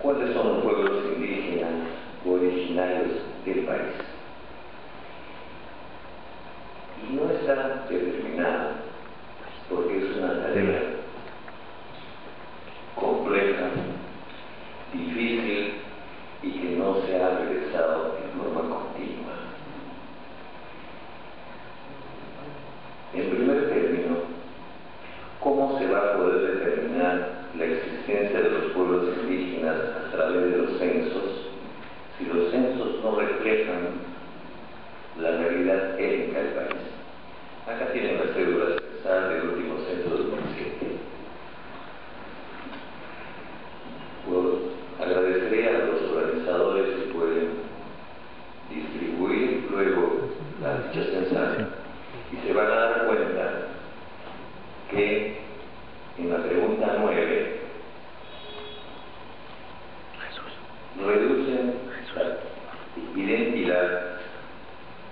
cuáles son los pueblos indígenas originarios del país. Y no está determinado, porque es una tarea compleja, difícil y que no se ha realizado en forma continua. En primer término, ¿cómo se va a poder determinar la existencia de los pueblos indígenas a través de los censos si los censos no reflejan la realidad étnica del país? Acá tienen las cédulas censales del último censo de 2007. Agradeceré a los organizadores si pueden distribuir luego la dicha censal y se van a dar cuenta que en la pregunta 9 reducen la identidad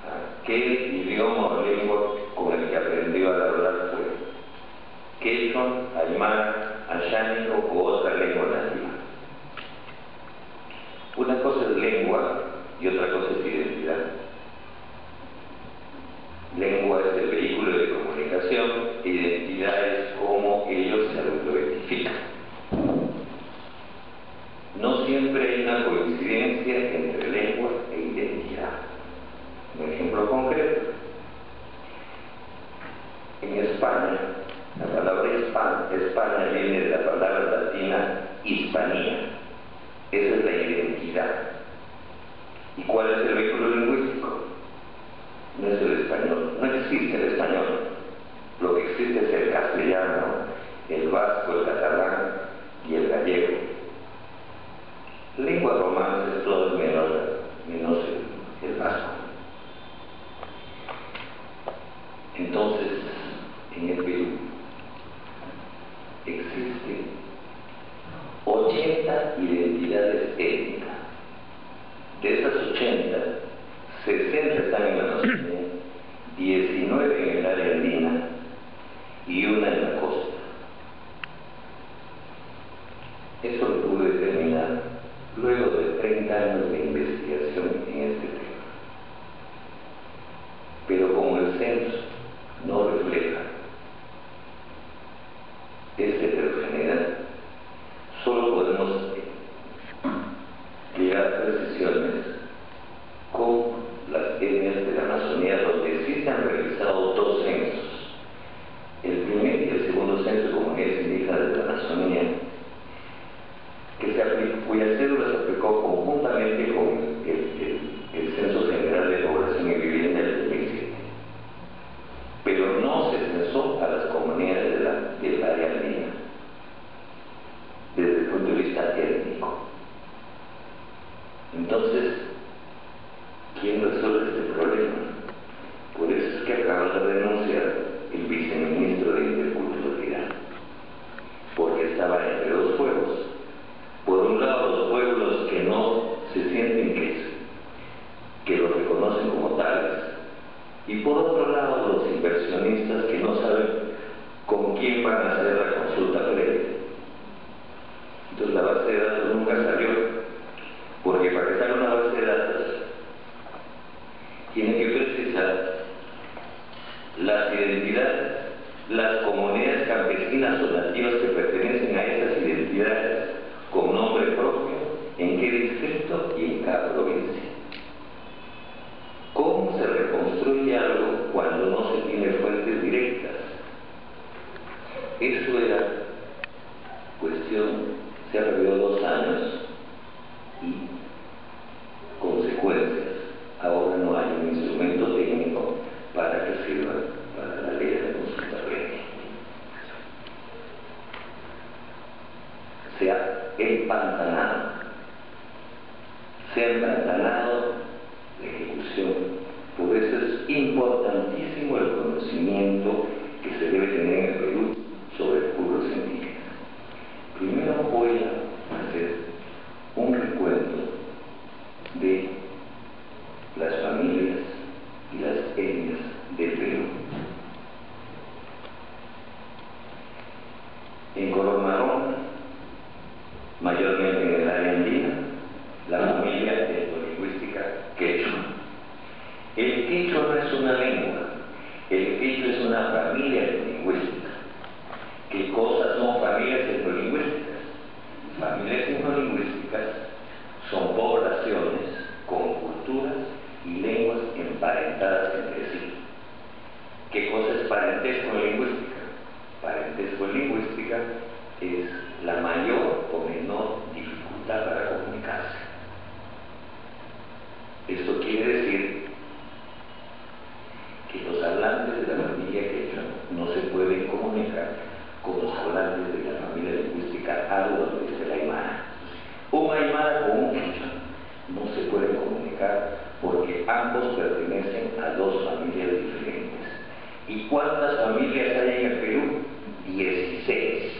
a qué idioma o lengua con el que aprendió a hablar fue quechua, aymara, ayánico o otra lengua nativa. Una cosa es lengua y otra cosa es identidad. Lengua es el vehículo de comunicación e identidad es cómo ellos se autoidentifican. No siempre hay una coincidencia entre lengua e identidad. Un ejemplo concreto. En España, la palabra España viene de la palabra latina hispanía. Esa es la identidad. ¿Y cuál es el vehículo lingüístico? No es el español, no existe el español. Lo que existe es el castellano, el vasco, el catalán y el gallego. Lenguas romances todas menos el vasco. Entonces, en el Perú existen 80 identidades étnicas. De esas 80, 60 están en la Amazonía, 19 en el área andina y una en la costa. Eso lo pude determinar luego de 30 años de investigación en este tema. Pero como el censo no refleja esta heterogeneidad, solo podemos llegar a precisiones con las etnias de la Amazonía, donde sí se han realizado dos censos. El primer y el segundo censo de comunidades indígenas de la Amazonía, cuya cédula se aplicó conjuntamente con el Censo General de Población y Vivienda del 2007. Pero no se censó a las comunidades del área andina desde el punto de vista étnico. Entonces, ¿quién resuelve este problema? Por eso es que acaba de denunciar el viceministro de Interculturalidad, porque estaba entre dos pueblos. Por un lado, los pueblos que no se sienten que los reconocen como tales, y por otro lado, los inversionistas que no saben con quién van a hacer la consulta previa. Entonces la base de datos nunca salió, porque para que salga una base de datos tiene que precisar las identidades, las comunidades campesinas o nativas que pertenecen a esas identidades con nombre propio, en qué distrito y en cada provincia. ¿Cómo se reconstruye algo cuando no se tiene fuentes directas? Eso era cuestión, se ha perdido 2 años y consecuencias. Ahora no hay un instrumento técnico para que sirva para la ley de consulta previa. Se ha empantanado la ejecución. Por eso es importantísimo el conocimiento que se debe tener en el Perú sobre pueblos indígenas. Primero voy a hacer un recuento de las familias y las etnias del Perú. En color marrón, mayormente en el área quechua no es una lengua, el quechua es una familia lingüística. ¿Qué cosas son familias etnolingüísticas? Familias etnolingüísticas son poblaciones con culturas y lenguas emparentadas entre sí. ¿Qué cosa es parentesco en lingüística? Parentesco en lingüística es la mayor o menor dificultad para comunicarse. Esto quiere decir que los hablantes de la familia quechua no se pueden comunicar con los hablantes de la familia lingüística algo de la aymara. Un aymara con un quechua no se pueden comunicar porque ambos pertenecen a dos familias diferentes. ¿Y cuántas familias hay en el Perú? 16.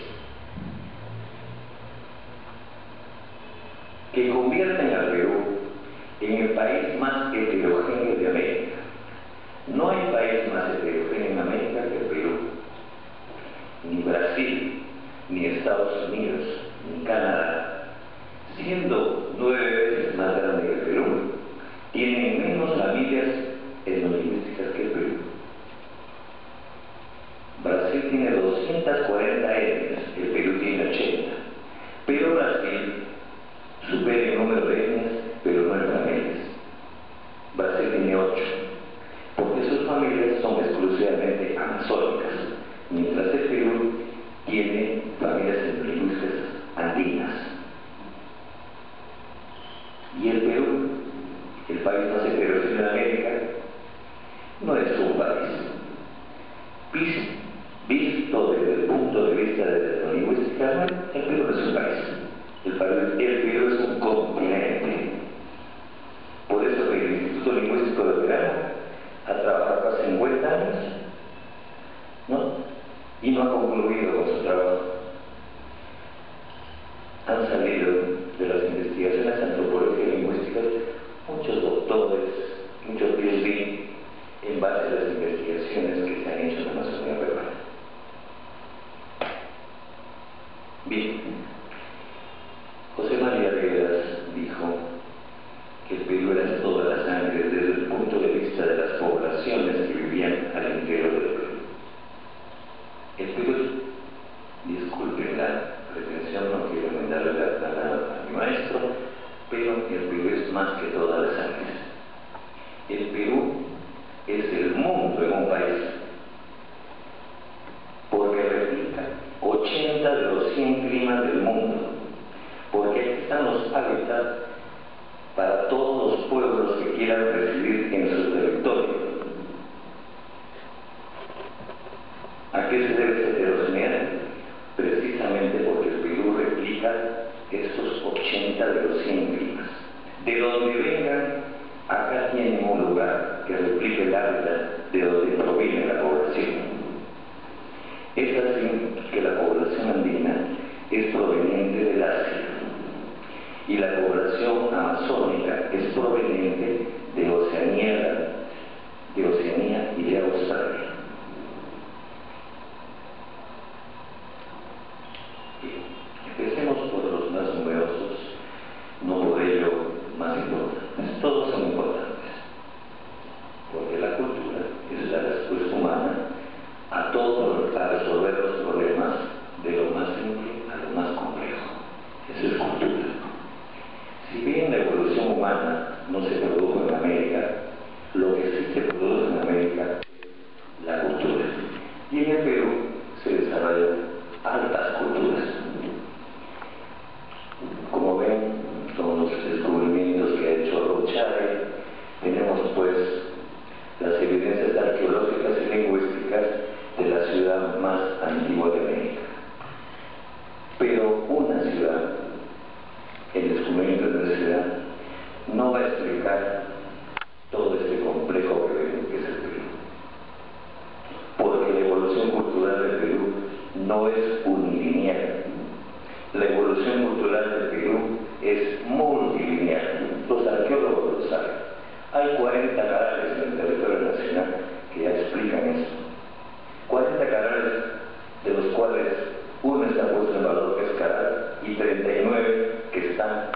Que convierten al Perú en el país más heterogéneo de América. No hay país más heterogéneo en América que el Perú. Ni Brasil, ni Estados Unidos, ni Canadá, siendo 9 veces más grande que el Perú, tienen menos familias etnolingüísticas que el Perú. Brasil tiene 240 etnias, el Perú tiene 80. Pero Brasil supera el número de etnias, pero no en familias. Brasil tiene 8, porque sus familias son exclusivamente amazónicas, mientras el Perú tiene familias etnolingüísticas andinas. Y el Perú, el país más heterogéneo de América, no es un país. Visto desde el punto de vista de la etnolingüística, el Perú no es un país. El Perú es un continente. Por eso que el Instituto Lingüístico de Verano ha trabajado hace 50 años, ¿no? Y no ha concluido con su trabajo. Han salido de las investigaciones antropológicas y lingüísticas muchos doctores, muchos PhD, en base a las investigaciones que se han hecho en la Amazonía peruana. Bien, José María Rivas dijo que el Perú era toda la sangre desde el punto de vista de las poblaciones que vivían al interior del Perú. El Perú, disculpen la pretensión, no quiero enmendarle a mi maestro, pero el Perú es más que todas las sangres. El Perú es el mundo en un país, porque replica 80 de los 100 climas del mundo, porque aquí están los hábitats para todos los pueblos que quieran residir en su territorio. ¿A qué se debe esa heterogeneidad? Precisamente porque el Perú replica estos 80 de los 100 climas. De donde vengan, acá tienen un lugar que replica el hábitat de donde proviene la población. Es así que la población andina es proveniente del Asia y la población amazónica es proveniente de Oceanía y de Australia. Empecemos por los más numerosos, no por ello más importantes. Todos son importantes, porque la cultura es la respuesta humana a resolver los problemas de lo más simple a lo más complejo. Eso es cultura. Si bien la evolución humana no se produjo en América, lo que sí se produce en América es la cultura. Y en el Perú se desarrollan altas culturas. Como ven, con los descubrimientos que ha hecho Rochade, tenemos pues las evidencias arqueológicas y lingüísticas de la ciudad más antigua de América. Pero una ciudad, el descubrimiento de una ciudad, no va a explicar todo este complejo que es el Perú. Porque la evolución cultural del Perú no es unilineal. La evolución cultural del Perú es multilineal. Los arqueólogos lo saben. Hay 40 canales en el territorio nacional que ya explican esto. 40 canales, de los cuales uno está puesto en valor, que es Caral, y 39 que están